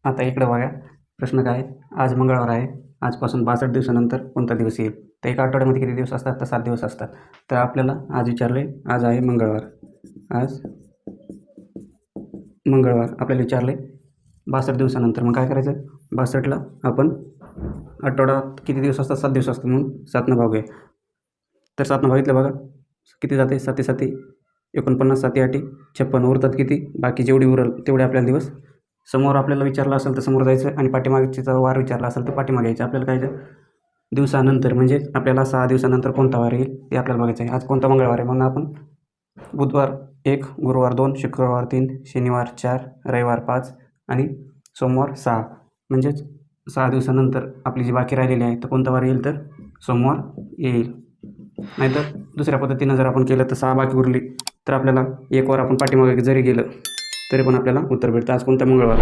आता इकडं बघा, प्रश्न काय आहे? आज मंगळवार आहे. आजपासून 62 दिवसानंतर कोणता दिवस येईल? तर एका आठवड्यामध्ये किती दिवस असतात? तर 7 दिवस असतात. तर आपल्याला आज विचारले, आज आहे मंगळवार. आज मंगळवार आपल्याला विचारले 62 दिवसानंतर. मग काय करायचं? 62ला आपण आठवड्यात किती दिवस असतात? 7 दिवस असतात, म्हणून 7नं भागूया. तर 7नं भागितलं बघा, किती जाते? 7 7 49, 7 8 56. उरतात किती? बाकी जेवढी उरल तेवढे आपल्याला दिवस. समोर आपल्याला विचारलं असेल तर समोर जायचं, आणि पाठीमागचा वार विचारला असेल तर पाठीमागे यायचं. आपल्याला काय दिवसानंतर, म्हणजे आपल्याला 6 दिवसानंतर कोणता वार येईल ते आपल्याला बघायचं आहे. आज कोणता मंगळवार आहे? म्हणून आपण बुधवार 1, गुरुवार 2, शुक्रवार 3, शनिवार 4, रविवार 5 आणि सोमवार 6. म्हणजेच 6 दिवसानंतर आपली जी बाकी राहिलेली आहे तर कोणता वार येईल? तर सोमवार येईल. नाहीतर दुसऱ्या पद्धतीनं जर आपण केलं तर 6 बाकी उरली तर आपल्याला एक वार आपण पाठीमागे जरी गेलं तरी पण आपल्याला उत्तर भेटतं. आज कोणता मंगळवार?